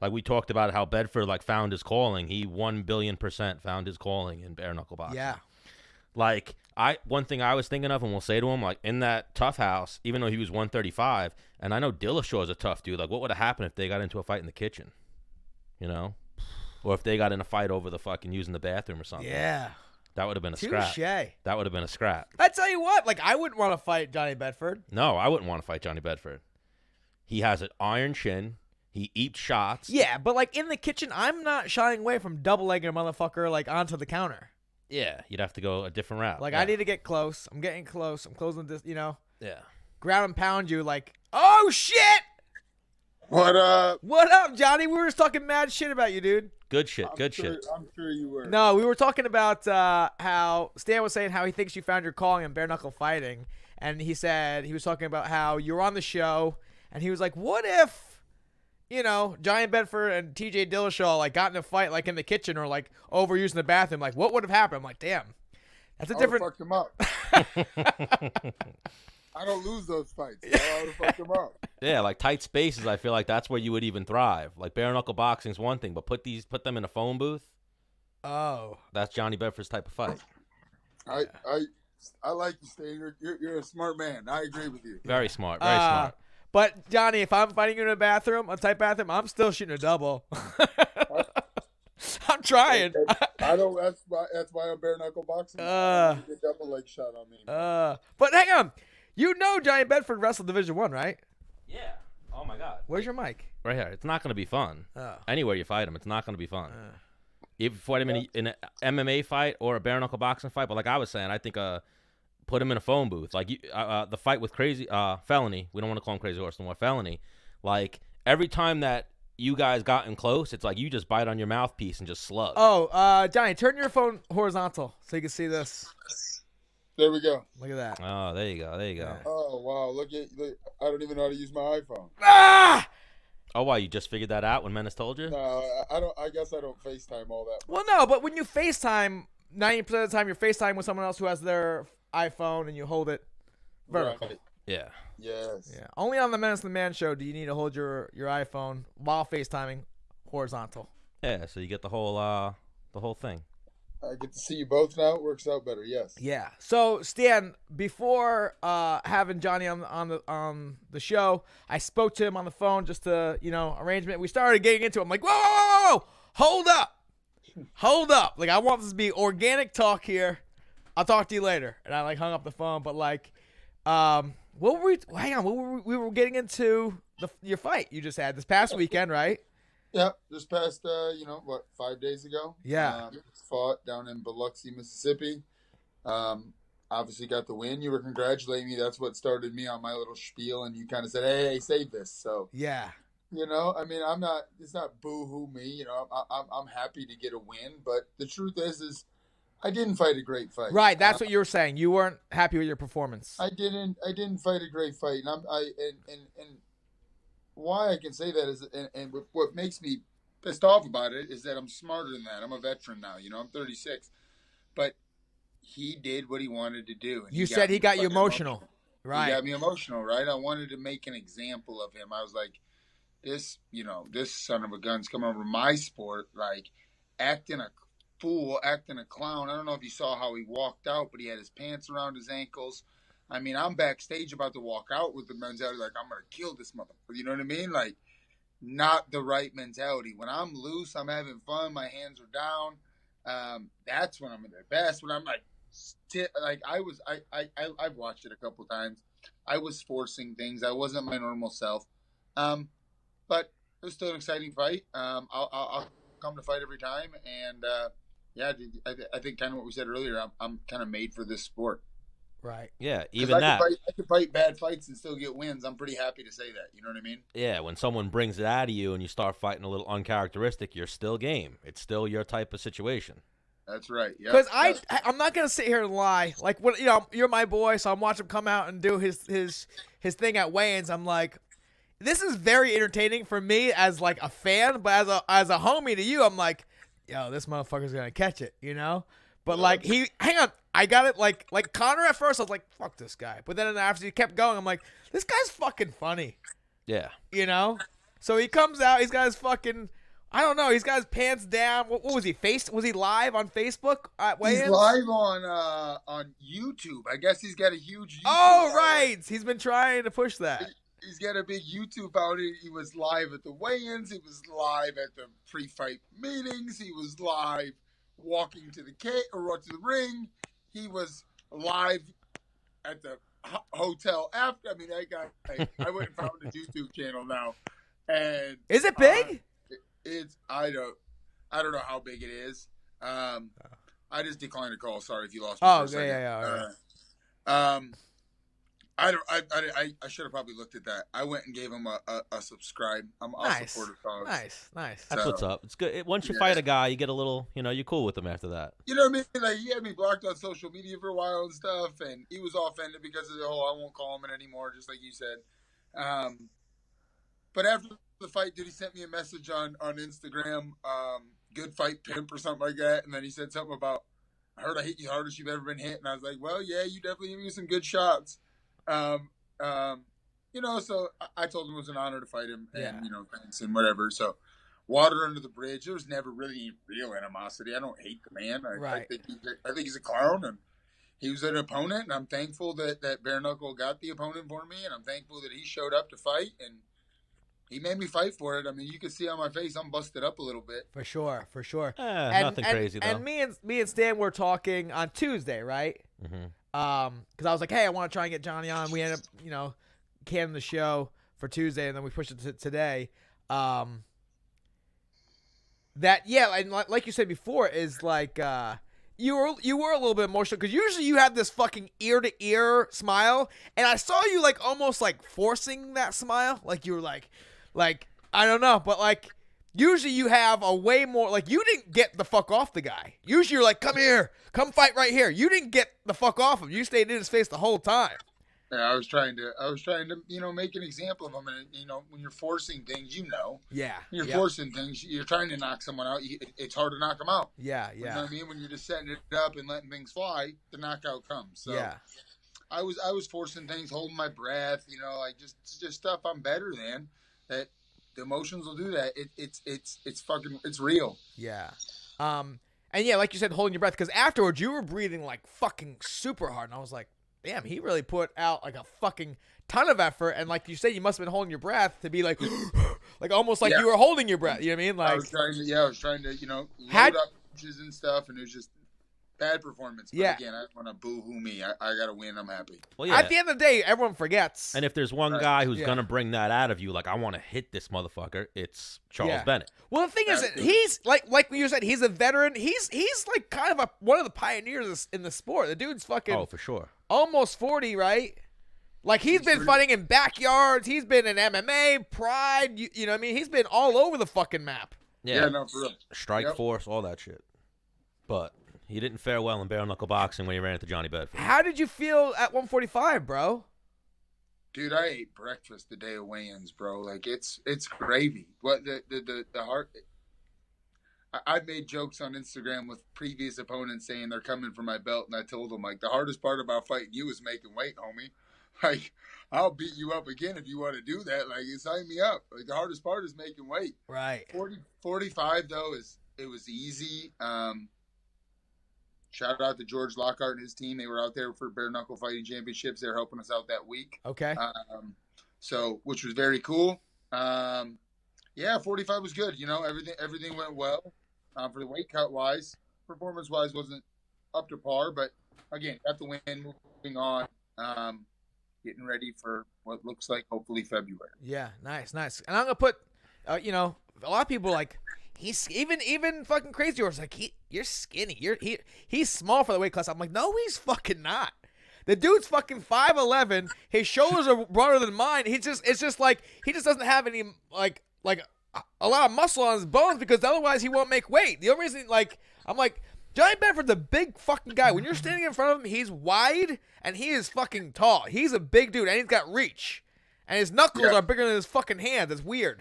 Like we talked about how Bedford like found his calling. He 1,000,000,000% found his calling in bare knuckle boxing. Yeah. Like one thing I was thinking of, and we'll say to him, like in that tough house, even though he was 135, and I know Dillashaw is a tough dude. Like what would have happened if they got into a fight in the kitchen, you know, or if they got in a fight over the fucking using the bathroom or something? Yeah. That would have been a scrap. Touche. That would have been a scrap. I tell you what, like I wouldn't want to fight Johnny Bedford. No, I wouldn't want to fight Johnny Bedford. He has an iron chin. He eats shots. Yeah, but like in the kitchen, I'm not shying away from double legging a motherfucker like onto the counter. Yeah, you'd have to go a different route. Like yeah. I need to get close. I'm getting close. I'm closing this, you know. Yeah. Ground and pound you like, oh shit! What up? What up, Johnny? We were just talking mad shit about you, dude. Good shit. Good shit. I'm sure you were. No, we were talking about how Stan was saying how he thinks you found your calling in bare knuckle fighting, and he said he was talking about how you were on the show, and he was like, what if, you know, Johnny Bedford and TJ Dillashaw like got in a fight like in the kitchen or like over using the bathroom? Like, what would have happened? I'm like, damn, that's a different. Fuck him up. I don't lose those fights. So I would have fucked him up. Yeah, like tight spaces. I feel like that's where you would even thrive. Like bare knuckle boxing is one thing, but put them in a phone booth. Oh, That's Johnny Bedford's type of fight. I like you, Stan. You're a smart man. I agree with you. Very smart. Very smart. But Johnny, if I'm fighting you in a bathroom, a tight bathroom, I'm still shooting a double. I'm trying. I don't. That's why I'm bare knuckle boxing. The double leg shot on me. But hang on, you know Johnny Bedford wrestled Division I, right? Yeah. Oh my God. Where's your mic? Right here. It's not going to be fun. Oh. Anywhere you fight him, it's not going to be fun. If you fight him in an MMA fight or a bare knuckle boxing fight, but like I was saying, I think put him in a phone booth. Like the fight with Crazy Felony. We don't want to call him Crazy Horse no more. Felony. Like every time that you guys gotten close, it's like you just bite on your mouthpiece and just slug. Oh, Johnny, turn your phone horizontal so you can see this. There we go. Look at that. Oh, there you go. There you go. Oh wow! Look. I don't even know how to use my iPhone. Ah! Oh, why? You just figured that out when Menace told you? No, I don't. I guess I don't FaceTime all that. Well, no, but when you FaceTime, 90% of the time you're FaceTime with someone else who has their iPhone and you hold it vertical. Right. Yeah. Yes. Yeah. Only on the Menace and The Man show do you need to hold your iPhone while FaceTiming horizontal. Yeah. So you get the whole thing. I get to see you both now. It works out better. Yes. Yeah. So Stan, before having Johnny on the show, I spoke to him on the phone just to arrangement. We started getting into it. I'm like, whoa, hold up. Like I want this to be organic talk here. I'll talk to you later. And I hung up the phone. But what were we? Hang on. We were getting into your fight you just had this past weekend, right? Yeah, this past 5 days ago. Yeah. Fought down in Biloxi, Mississippi. Obviously got the win. You were congratulating me. That's what started me on my little spiel, and you kind of said, "Hey, save this." So yeah, I mean, I'm not. It's not boo-hoo me. I'm happy to get a win, but the truth is I didn't fight a great fight. Right. That's what you were saying. You weren't happy with your performance. I didn't fight a great fight, and why I can say that is, and what makes me pissed off about it is that I'm smarter than that. I'm a veteran now. I'm 36, but he did what he wanted to do. And you said he got you emotional. Right. He got me emotional, right? I wanted to make an example of him. I was like, this son of a gun's come over my sport, acting a fool, acting a clown. I don't know if you saw how he walked out, but he had his pants around his ankles. I mean, I'm backstage about to walk out with the mentality I'm going to kill this motherfucker. You know what I mean? Not the right mentality. When I'm loose, I'm having fun, my hands are down. That's when I'm at their best. When I'm I've watched it a couple times. I was forcing things. I wasn't my normal self. But it was still an exciting fight. I'll come to fight every time. And I think kind of what we said earlier, I'm kind of made for this sport. Right. Yeah, even I can fight bad fights and still get wins. I'm pretty happy to say that. You know what I mean? Yeah, when someone brings it out of you and you start fighting a little uncharacteristic, you're still game. It's still your type of situation. That's right. Yeah. Because I'm not gonna sit here and lie. You're my boy, so I'm watching him come out and do his thing at weigh-ins. I'm like, this is very entertaining for me as a fan, but as a homie to you, I'm like, yo, this motherfucker's gonna catch it, But hang on, I got it. Like Connor at first, I was like, fuck this guy. But then after he kept going, I'm like, this guy's fucking funny. Yeah. So he comes out, he's got his fucking I don't know. He's got his pants down. What was he? Was he live on Facebook at weigh-ins? He's live on YouTube. I guess he's got a huge YouTube right. He's been trying to push that. He's got a big YouTube out. He was live at the weigh-ins. He was live at the pre-fight meetings. He was live walking to the ring. He was live at the hotel after. I mean, that guy. I went and found his YouTube channel now, and is it big? It's I don't know how big it is. I just declined a call. Sorry if you lost me. Oh yeah. I should have probably looked at that. I went and gave him a subscribe. I'll support his cause. Nice. That's what's up. It's good. Once you fight a guy, you get a little, you're cool with him after that. You know what I mean? Like, he had me blocked on social media for a while and stuff, and he was offended because of the whole I won't call him it anymore, just like you said. But after the fight, dude, he sent me a message on Instagram, good fight pimp or something like that, and then he said something about, I heard I hit you hardest you've ever been hit, and I was like, well, yeah, you definitely gave me some good shots. So I told him it was an honor to fight him, and thanks and whatever. So water under the bridge. There was never really any real animosity. I don't hate the man. I think he's a clown, and he was an opponent, and I'm thankful that Bare Knuckle got the opponent for me, and I'm thankful that he showed up to fight, and he made me fight for it. I mean, you can see on my face I'm busted up a little bit. For sure. Nothing crazy though. And me and Stan were talking on Tuesday, right? Mm-hmm. Because I was like, hey, I want to try and get Johnny on. We ended up, canning the show for Tuesday, and then we pushed it to today. And like you said before, is like you were a little bit emotional because usually you have this fucking ear to ear smile, and I saw you like almost like forcing that smile, like you were like I don't know, but like. Usually you have a way more, like, you didn't get the fuck off the guy. Usually you're like, come here, come fight right here. You didn't get the fuck off him. You stayed in his face the whole time. Yeah, I was trying to, make an example of him. And, when you're forcing things, Yeah. You're forcing things. You're trying to knock someone out. It's hard to knock them out. Yeah. You know what I mean? When you're just setting it up and letting things fly, the knockout comes. So yeah. I was forcing things, holding my breath, like just stuff I'm better than that. The emotions will do that. It's real. Yeah. And yeah, like you said, holding your breath, because afterwards you were breathing like fucking super hard, and I was like, damn, he really put out like a fucking ton of effort, and like you said, you must have been holding your breath to be like, like almost like you were holding your breath. You know what I mean? Like I was trying to, load up punches and stuff, and it was just bad performance. But again, I don't want to boo-hoo me. I got to win. I'm happy. Well, yeah. At the end of the day, everyone forgets. And if there's one guy who's going to bring that out of you, like, I want to hit this motherfucker, it's Charles Bennett. Well, the thing is that he's, like you said, he's a veteran. He's like kind of one of the pioneers in the sport. The dude's fucking... Oh, for sure. Almost 40, right? Like, he's been fighting in backyards. He's been in MMA, Pride. You know what I mean? He's been all over the fucking map. Yeah, no, for real. Strike Force, all that shit. But... he didn't fare well in bare knuckle boxing when he ran into Johnny Bedford. How did you feel at 145, bro? Dude, I ate breakfast the day of weigh-ins, bro. Like it's gravy. What the heart? I've made jokes on Instagram with previous opponents saying they're coming for my belt, and I told them like the hardest part about fighting you is making weight, homie. Like I'll beat you up again if you want to do that. Like sign me up. Like the hardest part is making weight. Right. 45 though it was easy. Shout out to George Lockhart and his team. They were out there for Bare Knuckle Fighting Championships. They were helping us out that week. Okay. So, which was very cool. 45 was good. Everything went well. For the weight cut wise, performance wise wasn't up to par, but again, got the win. Moving on. Getting ready for what looks like hopefully February. Yeah, nice. And I'm gonna put, a lot of people like. He's even fucking crazy. Or it's like you're skinny. He's small for the weight class. I'm like, no, he's fucking not. The dude's fucking 5'11". His shoulders are broader than mine. It's just like he just doesn't have any like a lot of muscle on his bones because otherwise he won't make weight. The only reason I'm like Johnny Bedford's a big fucking guy. When you're standing in front of him, he's wide and he is fucking tall. He's a big dude and he's got reach, and his knuckles are bigger than his fucking hands. It's weird.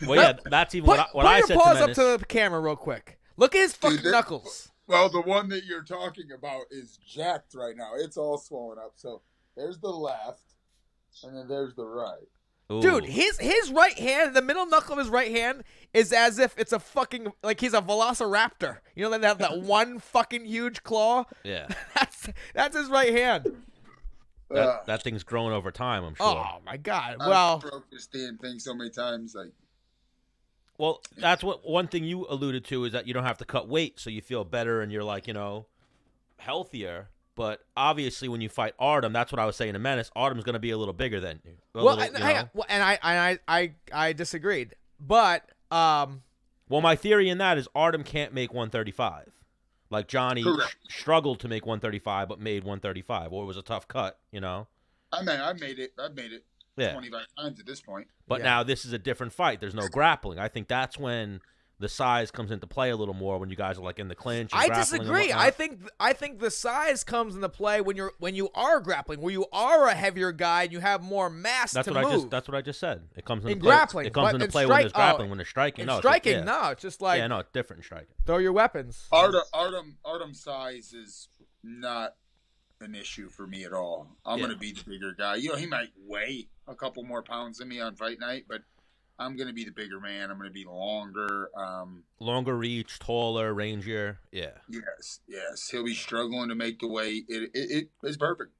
Well, yeah, that's even what I said to Put your paws Menace. up to the camera real quick. Look at his fucking knuckles. Well, the one that you're talking about is jacked right now. It's all swollen up. So there's the left, and then there's the right. Ooh. Dude, his right hand, the middle knuckle of his right hand, is as if it's a fucking like he's a velociraptor. You know, they have that one fucking huge claw. Yeah. That's his right hand. That thing's grown over time, I'm sure. Oh my god. I Well, broke this damn thing so many times. Like, Well, that's what one thing you alluded to is that you don't have to cut weight, so you feel better and you're like, healthier. But obviously, when you fight Artem, that's what I was saying to Menace. Artem's going to be a little bigger than you. I disagreed, but well, my theory in that is Artem can't make 135. Like Johnny struggled to make 135, but made 135, or it was a tough cut. I mean, I've made it 25 times at this point. But now this is a different fight. There's no grappling. I think that's when the size comes into play a little more when you guys are like in the clinch. And I disagree. I think the size comes into play when you are grappling, where you are a heavier guy and you have more mass to move. That's what I just said. It comes into grappling. It comes into play when there's grappling. When there's striking, it's just like it's different in striking. Throw your weapons. Artem size is not an issue for me at all. I'm going to be the bigger guy. He might weigh a couple more pounds than me on fight night, but I'm going to be the bigger man. I'm going to be longer. Longer reach, taller, rangier. Yeah. Yes. He'll be struggling to make the weight. It is perfect.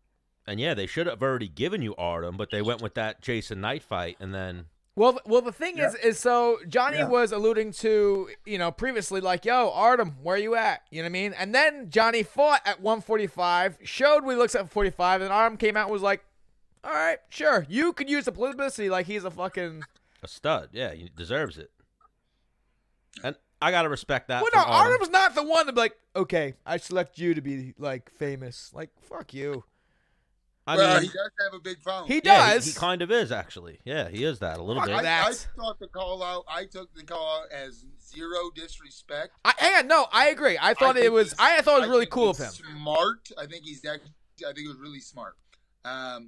And they should have already given you Artem, but they went with that Jason Knight fight, and then. Well, the thing is so Johnny was alluding to, previously, like, yo, Artem, where you at? You know what I mean? And then Johnny fought at 145, showed what he looks at 45, and Artem came out and was like, all right, sure, you could use the publicity like he's a fucking. A stud, yeah, he deserves it. And I gotta respect that. Well, no, Artem's not the one to be like, okay, I select you to be like famous. Like, fuck you. I mean, he does have a big phone. He does. He kind of is actually. Yeah, he is that a little bit. I thought the call out. I took the call out as zero disrespect. I agree. I thought it was really cool of him. Smart. I think it was really smart. I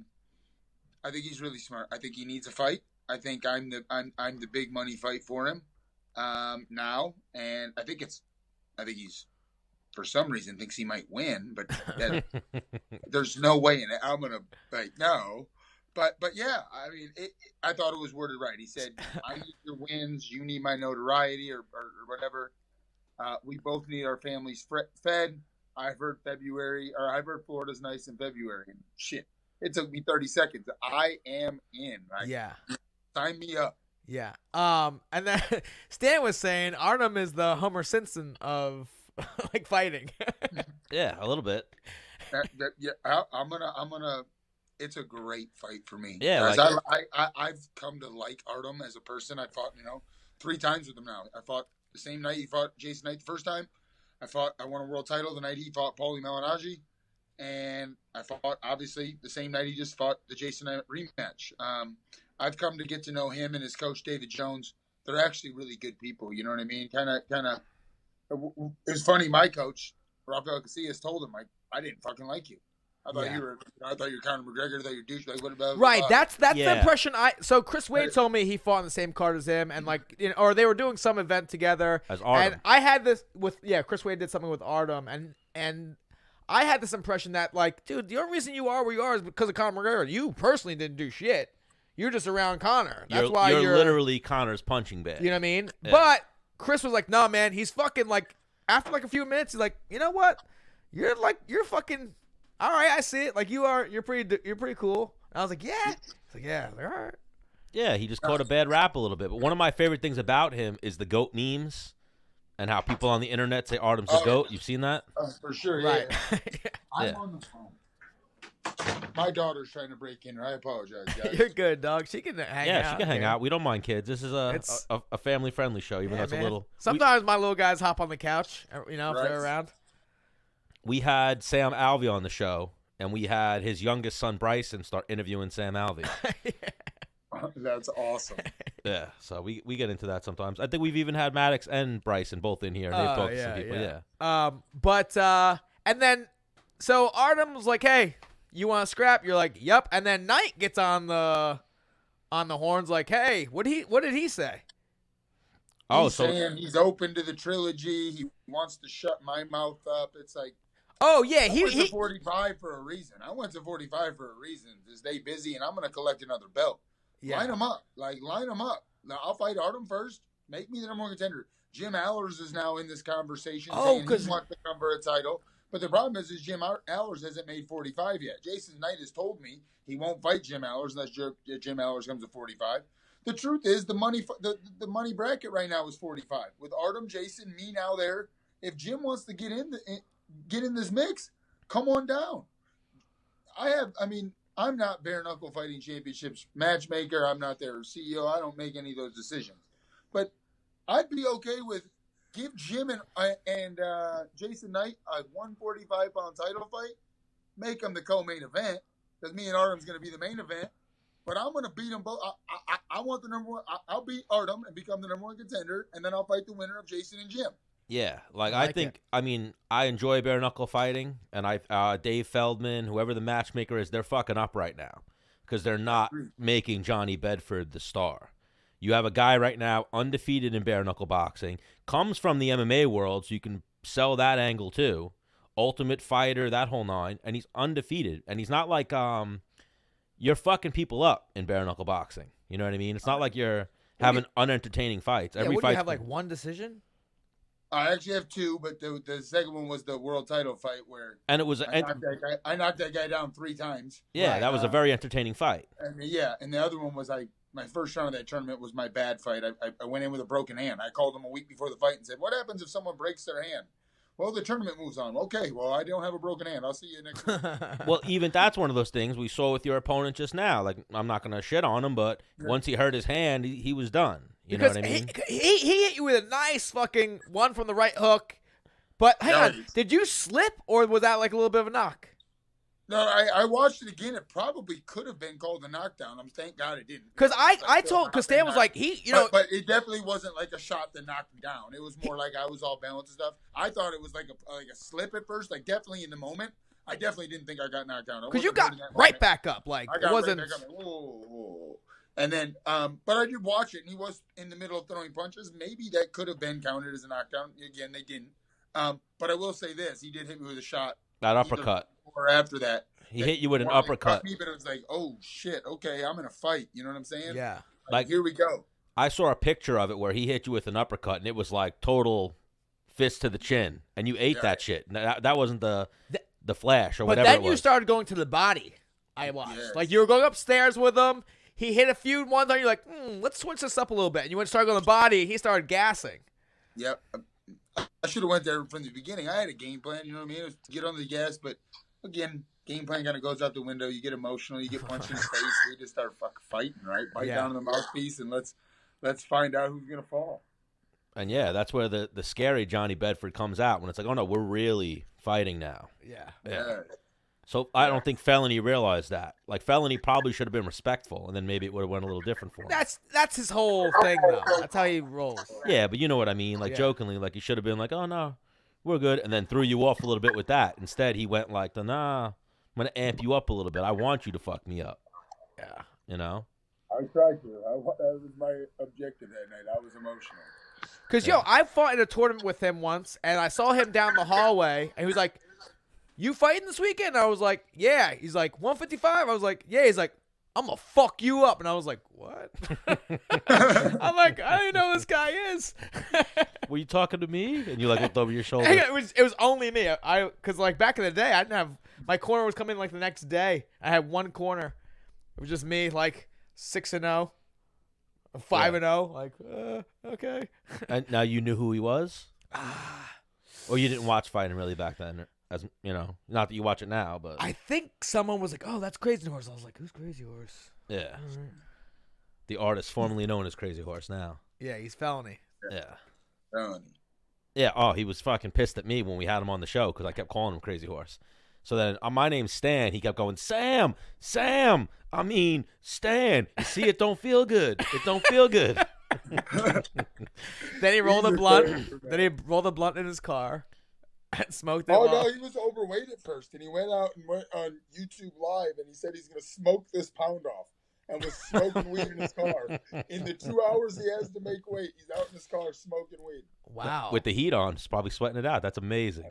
think he's really smart. I think he needs a fight. I think I'm the big money fight for him now, and I think he's for some reason thinks he might win, but there's no way in it. I'm gonna no, but yeah, I mean, I thought it was worded right. He said, "I need your wins, you need my notoriety, or whatever. We both need our families fed." I've heard Florida's nice in February, and shit, it took me 30 seconds. I am in. Sign me up. Yeah. And then Stan was saying Artem is the Homer Simpson of like fighting. Yeah, a little bit. I'm gonna. It's a great fight for me. Yeah, I've come to like Artem as a person. I fought 3 times with him now. I fought the same night he fought Jason Knight the first time. I won a world title the night he fought Paulie Malignaggi, and I fought obviously the same night he just fought the Jason Knight rematch. I've come to get to know him and his coach David Jones. They're actually really good people. You know what I mean? Kind of. It's funny. My coach Rafael Casillas told him, like, I didn't fucking like you. I thought you were Conor McGregor. I thought you were douche. Like, what about? Right. That's the impression So Chris Wade told me he fought in the same card as him, and or they were doing some event together. As Artem. And I had this with Chris Wade did something with Artem, and I had this impression that like, dude, the only reason you are where you are is because of Conor McGregor. You personally didn't do shit. You're just around Conor. That's why you're literally Conor's punching bag. You know what I mean? Yeah. But Chris was like, "No, man, he's fucking like." After like a few minutes, he's like, "You know what? You're fucking all right. I see it. Like you're pretty cool." And I was like, "Yeah." He's like, "Yeah, they're all right." Yeah, he just caught a bad rap a little bit. But one of my favorite things about him is the GOAT memes and how people on the internet say Artem's a GOAT. You've seen that? For sure. Right. Yeah. I'm on the phone. My daughter's trying to break in. I apologize, guys. You're good, dog. She can hang out. Yeah, she can hang out. We don't mind kids. This is a family-friendly show, even though it's a little... Sometimes my little guys hop on the couch, if they're around. We had Sam Alvey on the show, and we had his youngest son, Bryson, start interviewing Sam Alvey. That's awesome. Yeah, so we get into that sometimes. I think we've even had Maddox and Bryson both in here, and they've talked to some people, and then, so Artem was like, hey... You want to scrap? You're like, yep. And then Knight gets on the horns like, hey, what did he say? He's saying he's open to the trilogy. He wants to shut my mouth up. It's like, oh yeah, he went to 45 for a reason. I went to 45 for a reason to stay busy, and I'm gonna collect another belt. Yeah. Line them up. Line them up. Now, I'll fight Artem first. Make me the number one contender. Jim Allers is now in this conversation saying he wants to come for a title. But the problem is Jim Allers hasn't made 45 yet. Jason Knight has told me he won't fight Jim Allers unless Jim Allers comes to 45. The truth is the money bracket right now is 45. With Artem, Jason, me now there. If Jim wants to get in this mix, come on down. I'm not Bare Knuckle Fighting Championships matchmaker. I'm not their CEO. I don't make any of those decisions. But I'd be okay with give Jim and Jason Knight a 145-pound title fight. Make them the co-main event because me and Artem's going to be the main event. But I'm going to beat them both. I want the number one. I'll beat Artem and become the number one contender, and then I'll fight the winner of Jason and Jim. Yeah, I enjoy bare knuckle fighting, and Dave Feldman, whoever the matchmaker is, they're fucking up right now because they're not making Johnny Bedford the star. You have a guy right now undefeated in bare knuckle boxing, comes from the MMA world, so you can sell that angle too. Ultimate Fighter, that whole nine, and he's undefeated, and he's not like you're fucking people up in bare knuckle boxing. You know what I mean? It's not like you're having unentertaining fights. Every fight you have like one decision. I actually have two, but the second one was the world title fight where I knocked that guy down 3 times. Yeah, that was a very entertaining fight. And the other one was my first round of that tournament was my bad fight. I went in with a broken hand. I called him a week before the fight and said, "What happens if someone breaks their hand?" Well, the tournament moves on. Okay, well, I don't have a broken hand. I'll see you next week. Well, even that's one of those things we saw with your opponent just now. Like, I'm not going to shit on him, but once he hurt his hand, he was done. You know what I mean? He hit you with a nice fucking one from the right hook. But hang on, did you slip or was that like a little bit of a knock? No, I watched it again. It probably could have been called a knockdown. Thank God it didn't. Because because Stan was like, But it definitely wasn't like a shot that knocked me down. It was more like I was all balanced and stuff. I thought it was like a slip at first, like definitely in the moment. I definitely didn't think I got knocked down. Because you got right back up. Like, it wasn't. Right back up, whoa. And then, but I did watch it, and he was in the middle of throwing punches. Maybe that could have been counted as a knockdown. Again, they didn't. But I will say this: he did hit me with a shot. That uppercut. Or after that, he hit you with an uppercut. Me, but it was like, oh shit, okay, I'm in a fight. You know what I'm saying? Yeah. Like here we go. I saw a picture of it where he hit you with an uppercut, and it was like total fist to the chin, and you ate that shit. That wasn't the flash or whatever. But then you started going to the body. I watched. Yes. Like you were going upstairs with him. He hit a few one time. You're like, let's switch this up a little bit. And you went to start going to the body. He started gassing. Yep. I should have went there from the beginning. I had a game plan. You know what I mean? It was to get on the gas, but again, game plan kind of goes out the window. You get emotional. You get punched in the face. We just start fucking fighting, right? Bite down on the mouthpiece, and let's find out who's gonna fall. And that's where the scary Johnny Bedford comes out when it's like, oh no, we're really fighting now. Yeah. So I don't think Felony realized that. Like Felony probably should have been respectful, and then maybe it would have went a little different for him. That's his whole thing, though. That's how he rolls. Yeah, but you know what I mean. Like jokingly, like he should have been like, "Oh no, we're good," and then threw you off a little bit with that. Instead, he went like, "Nah, I'm gonna amp you up a little bit. I want you to fuck me up." Yeah, you know. I tried to. That was my objective that night. I was emotional. Cause I fought in a tournament with him once, and I saw him down the hallway, and he was like, "You fighting this weekend?" I was like, "Yeah." He's like, 155? I was like, "Yeah." He's like, "I'm gonna fuck you up." And I was like, "What?" I'm like, I don't even know who this guy is. Were you talking to me? And you like looked over your shoulder. It was only me. Cause like back in the day, I didn't have my corner was coming like the next day. I had one corner. It was just me, like 6-0, 5-0. Like, okay. And now you knew who he was, or you didn't watch fighting really back then. As you know, not that you watch it now, but I think someone was like, "Oh, that's Crazy Horse." I was like, "Who's Crazy Horse?" Yeah, right. The artist formerly known as Crazy Horse now. Yeah, he's Felony. Yeah, Felony. Yeah. Oh, he was fucking pissed at me when we had him on the show because I kept calling him Crazy Horse. So then, my name's Stan. He kept going, Sam. I mean, Stan. You see, it don't feel good. It don't feel good. Then he rolled a blunt in his car. Smoked it. Oh no, he was overweight at first, and he went out and went on YouTube Live, and he said he's gonna smoke this pound off, and was smoking weed in his car. In the 2 hours he has to make weight, he's out in his car smoking weed. Wow. With the heat on, he's probably sweating it out. That's amazing.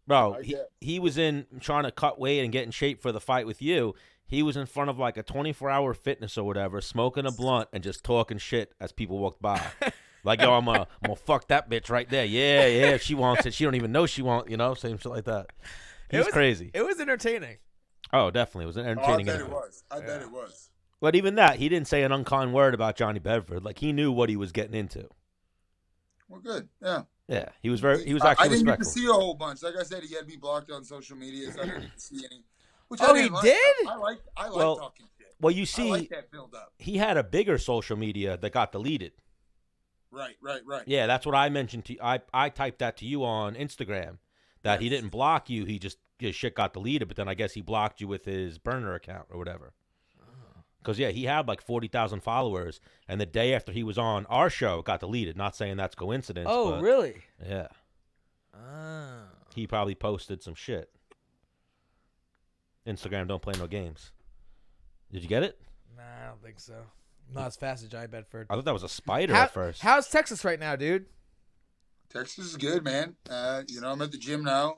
Bro, I he, get- he was in trying to cut weight and get in shape for the fight with you. He was in front of like a 24-hour fitness or whatever, smoking a blunt and just talking shit as people walked by. Like, yo, I'm gonna fuck that bitch right there. Yeah, if she wants it. She don't even know she wants, same shit like that. He's crazy. It was entertaining. Oh, definitely. It was an entertaining I bet interview. it was. I bet it was. But even that, he didn't say an unkind word about Johnny Bedford. Like, he knew what he was getting into. Well, good. Yeah. Yeah, he was actually I didn't get to respectful. see a whole bunch. Like I said, he had me blocked on social media, so I didn't get to see any. Which Oh, I didn't he like. did? I like Well, talking shit. Well, you I see, like that build up. he had a bigger social media that got deleted. Right. Yeah, that's what I mentioned to you. I typed that to you on Instagram, that he didn't block you. His shit got deleted, but then I guess he blocked you with his burner account or whatever. Because, yeah, he had like 40,000 followers, and the day after he was on our show, it got deleted. Not saying that's coincidence. Oh, but, really? Yeah. Oh. He probably posted some shit. Instagram don't play no games. Did you get it? Nah, I don't think so. Not as fast as Johnny Bedford. I thought that was a spider at first. How's Texas right now, dude? Texas is good, man. I'm at the gym now.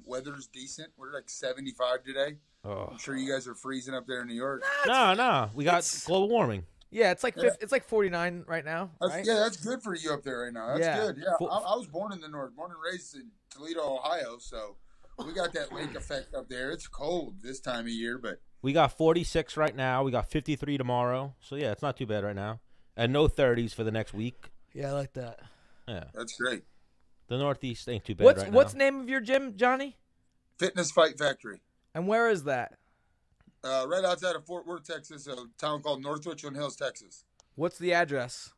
Weather's decent. We're like 75 today. Oh. I'm sure you guys are freezing up there in New York. No. We got global warming. Yeah, it's like 49 right now. Right? Yeah, that's good for you up there right now. That's Yeah. good. Yeah, I was born in the north, born and raised in Toledo, Ohio, so we got that lake effect up there. It's cold this time of year, but We got 46 right now. We got 53 tomorrow. So, yeah, it's not too bad right now. And no 30s for the next week. Yeah, I like that. Yeah. that's great. The Northeast ain't too bad right now. What's the name of your gym, Johnny? Fitness Fight Factory. And where is that? Right outside of Fort Worth, Texas, a town called North Richland Hills, Texas. What's the address?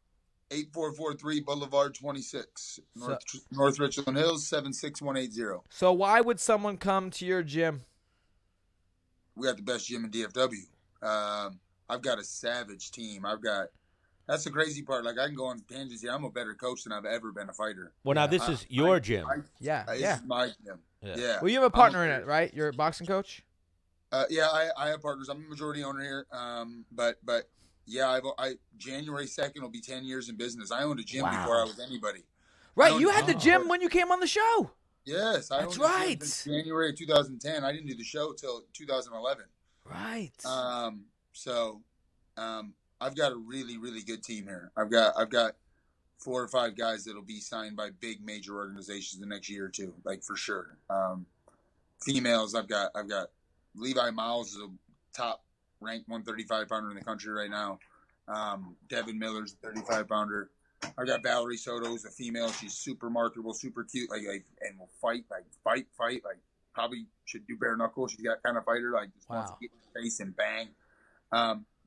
8443 Boulevard 26, North Richland Hills, 76180. So why would someone come to your gym? We got the best gym in DFW. I've got a savage team. That's the crazy part. Like, I can go on tangents here. I'm a better coach than I've ever been a fighter. Well, now this is your gym. Yeah, This yeah. is my gym. Yeah. Well, you have a partner in it, right? You're a boxing coach? Yeah, I have partners. I'm a majority owner here. But yeah, January 2nd will be 10 years in business. I owned a gym before I was anybody. Right, you had the gym when you came on the show. Yes, I That's owned a gym right. since January of 2010. I didn't do the show till 2011. Right. I've got a really, really good team here. I've got 4 or 5 guys that'll be signed by big major organizations the next year or two, like for sure. Females, I've got Levi Miles is a top ranked 135 pounder in the country right now. Devin Miller's a 35 pounder. I've got Valerie Soto, who's a female. She's super marketable, super cute, and will fight. Probably should do bare knuckle. She's got kind of fighter, just wants to get in the face and bang.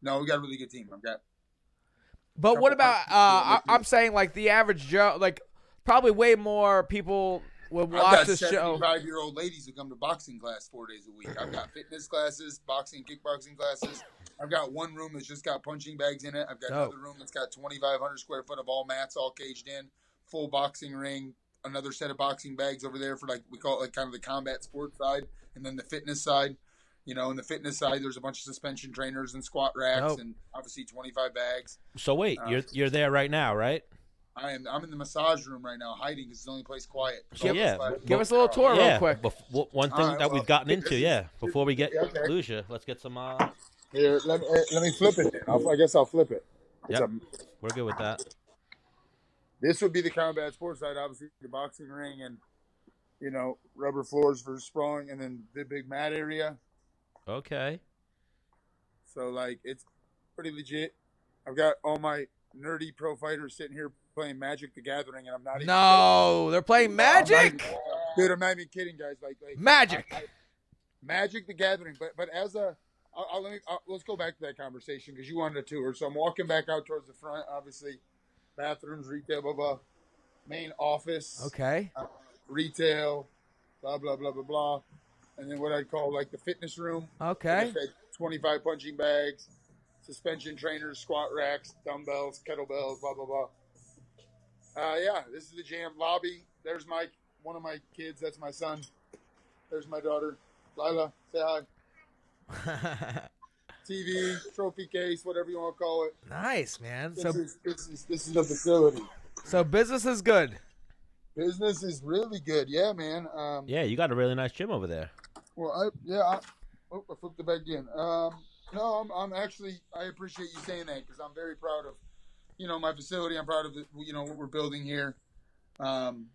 No, we got a really good team. But what about I'm saying like the average Joe, like probably way more people would watch this show. I've got 75-year-old ladies who come to boxing class 4 days a week. I've got fitness classes, boxing, kickboxing classes. I've got one room that's just got punching bags in it. I've got another room that's got 2,500 square foot of all mats, all caged in, full boxing ring, another set of boxing bags over there for we call it kind of the combat sports side, and then the fitness side. In the fitness side, there's a bunch of suspension trainers and squat racks, and obviously 25 bags. So wait, you're there right now, right? I'm in the massage room right now, hiding because it's the only place quiet. Give us a little tour real quick. One thing that we've gotten into, before we lose you, let's get some. Here, let me flip it. I guess I'll flip it. Yep. We're good with that. This would be the combat sports side, obviously the boxing ring and rubber floors for sprawling, and then the big mat area. Okay. So it's pretty legit. I've got all my nerdy pro fighters sitting here playing Magic the Gathering, and I'm not even kidding. They're playing Magic? Dude, I'm not even kidding, guys. Magic. Magic the Gathering. But as let's go back to that conversation because you wanted a tour. So I'm walking back out towards the front, obviously. Bathrooms, retail, blah, blah. Main office. Okay. Retail, blah, blah, blah, blah, blah. And then what I'd call the fitness room. Okay. 25 punching bags, suspension trainers, squat racks, dumbbells, kettlebells, blah, blah, blah. This is the jam lobby. There's one of my kids. That's my son. There's my daughter. Lila, say hi. TV, trophy case, whatever you want to call it. Nice, man. This is the facility. So business is good. Business is really good. Yeah, man. Yeah, you got a really nice gym over there. Well, I flipped it back again. No, I'm actually, I appreciate you saying that because I'm very proud of, my facility. I'm proud of what we're building here. I'm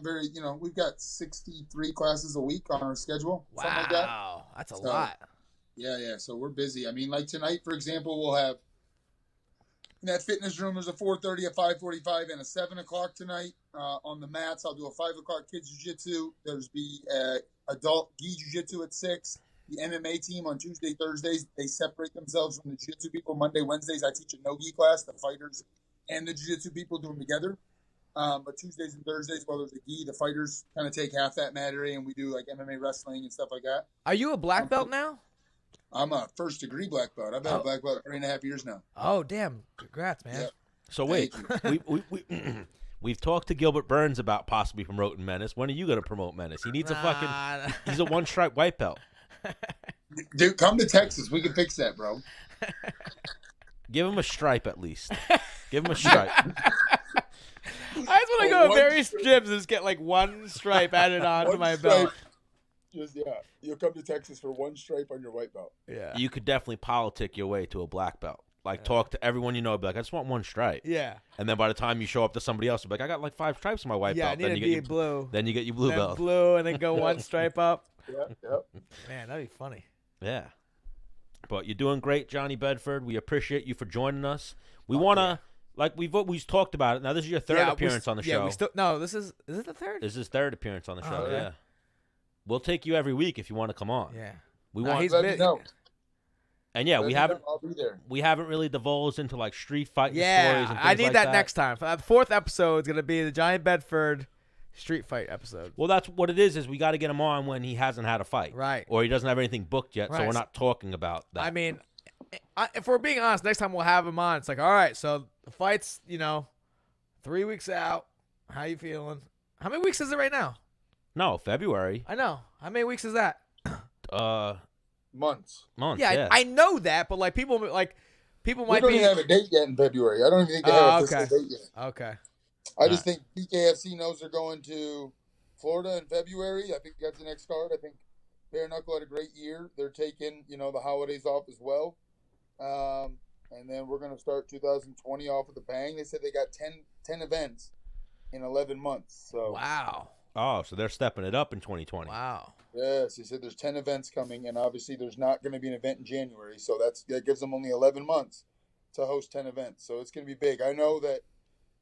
very, we've got 63 classes a week on our schedule. Wow, something like that. That's a lot. Yeah. So we're busy. I mean, like tonight, for example, we'll have in that fitness room. There's a 4:30, a 5:45, and a 7 o'clock tonight on the mats. I'll do a 5 o'clock kids jiu-jitsu. There's be adult gi jiu-jitsu at 6. The MMA team on Tuesday, Thursdays, they separate themselves from the jiu-jitsu people. Monday, Wednesdays, I teach a no-gi class. The fighters and the jiu-jitsu people do them together. But Tuesdays and Thursdays, while there's a gi, the fighters kind of take half that mat area, and we do like MMA wrestling and stuff like that. Are you a black belt now? I'm a first-degree black belt. I've been a black belt 3.5 years now. Oh, damn. Congrats, man. Yep. So wait, we've talked to Gilbert Burns about possibly promoting Menace. When are you going to promote Menace? He needs he's a one-stripe white belt. Dude, come to Texas. We can fix that, bro. Give him a stripe at least. Give him a stripe. I just want to go to various gyms and just get like one stripe added on to my belt. You'll come to Texas for one stripe on your white belt. Yeah. You could definitely politic your way to a black belt. Like, talk to everyone you know, be like, I just want one stripe. Yeah. And then by the time you show up to somebody else, you'll be like, I got like 5 stripes on my white belt. Yeah, I need to be blue. Then you get your blue belt. Blue, and then go one stripe up. Yep. Man, that'd be funny. Yeah. But you're doing great, Johnny Bedford. We appreciate you for joining us. We want to, like we've talked about it. Now, this is your third appearance on the show. Is it the third? This is his third appearance on the show, yeah. We'll take you every week if you want to come on. Yeah. He's big. And yeah, I'll be there. We haven't really divulged into like street fighting stories and things I need like that next time. The 4th episode is gonna be the Johnny Bedford street fight episode. Well, that's what it is we got to get him on when he hasn't had a fight. Right. Or he doesn't have anything booked yet, so Right. we're not talking about that. I mean, if we're being honest, next time we'll have him on. It's like, all right, so the fight's 3 weeks out. How you feeling? How many weeks is it right now? No, February. I know. How many weeks is that? Months. Yeah. I know that, but like people might We don't even have a date yet in February. I don't even think they have a fiscal date yet. Okay. I just think PKFC knows they're going to Florida in February. I think that's the next card. I think Bare Knuckle had a great year. They're taking, the holidays off as well. And then we're going to start 2020 off with a bang. They said they got 10 events in 11 months. So Wow. Oh, so they're stepping it up in 2020. Wow. Yes, he said there's 10 events coming, and obviously there's not going to be an event in January, so that gives them only 11 months to host 10 events. So it's going to be big. I know that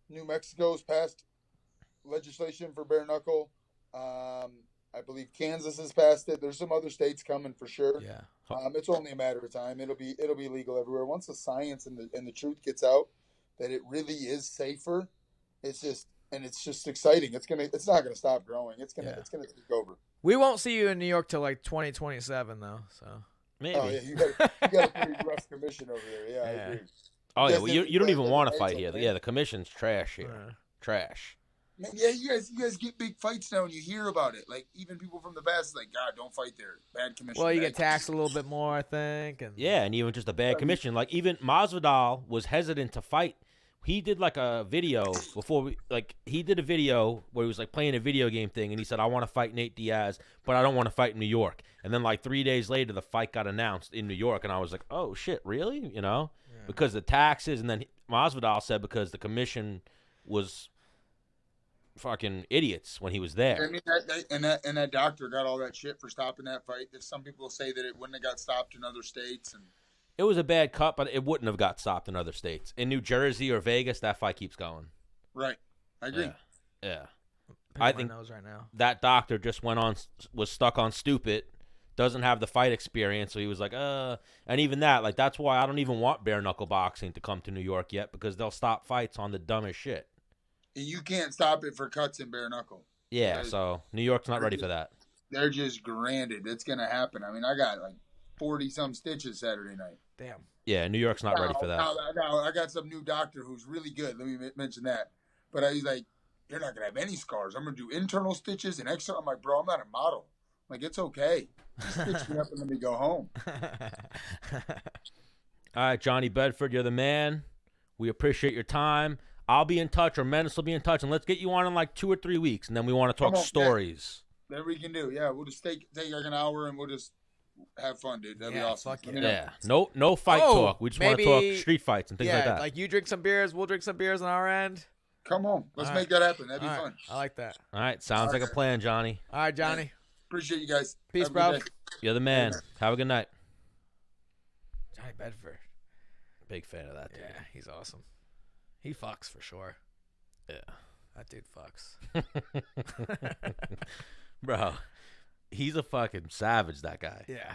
New Mexico's passed legislation for Bare Knuckle. I believe Kansas has passed it. There's some other states coming for sure. Yeah. It's only a matter of time. It'll be legal everywhere. Once the science and the truth gets out that it really is safer, it's just exciting. It's not gonna stop growing. It's gonna take over. We won't see you in New York till like 2027 though. So Maybe. Oh yeah, you got a pretty rough commission over there. Yeah, I agree. Oh yeah, well, you don't even want to fight here. Yeah, the commission's trash here. Trash. Man, yeah, you guys get big fights now, and you hear about it. Like even people from the past, like God, don't fight there. Bad commission. Well, you get taxed a little bit more, I think. And yeah, and even just a bad commission. Like even Masvidal was hesitant to fight. He did like a video he did a video where he was like playing a video game thing, and he said, I want to fight Nate Diaz, but I don't want to fight in New York. And then like 3 days later, the fight got announced in New York, and I was like, oh shit, really? Because the taxes, and then Masvidal said because the commission was fucking idiots when he was there. I mean, that doctor got all that shit for stopping that fight. There's some people say that it wouldn't have got stopped in other states, and it was a bad cut, but it wouldn't have got stopped in other states. In New Jersey or Vegas, that fight keeps going. Right, I agree. Yeah. I think right now. That doctor just was stuck on stupid, doesn't have the fight experience, so he was like, and even that, like that's why I don't even want bare knuckle boxing to come to New York yet, because they'll stop fights on the dumbest shit. You can't stop it for cuts in bare knuckle. Yeah, so New York's not ready for that. They're just granted. It's going to happen. I mean, I got like 40-some stitches Saturday night. Damn. Yeah, New York's not ready for that. I got some new doctor who's really good. Let me mention that. But he's like, you're not going to have any scars. I'm going to do internal stitches and extra. I'm like, bro, I'm not a model. I'm like, it's okay. Just stitch me up and let me go home. All right, Johnny Bedford, you're the man. We appreciate your time. I'll be in touch, or Menace will be in touch, and let's get you on in like 2 or 3 weeks, and then we want to talk stories. Yeah. That we can do. Yeah, we'll just take like an hour, and we'll just have fun, dude. That'd be awesome. Fuck Yeah. No fight talk. We just want to talk street fights and things like that. Like you drink some beers, we'll drink some beers on our end. Come on. Let's make that happen. That'd be fun. I like that. All right. Sounds like a plan, Johnny. All right, Johnny. Yeah. Appreciate you guys. Peace, bro. You're the man. Have a good night. Johnny Bedford. Big fan of that dude. Yeah, he's awesome. He fucks for sure. Yeah. That dude fucks. Bro, he's a fucking savage, that guy. Yeah.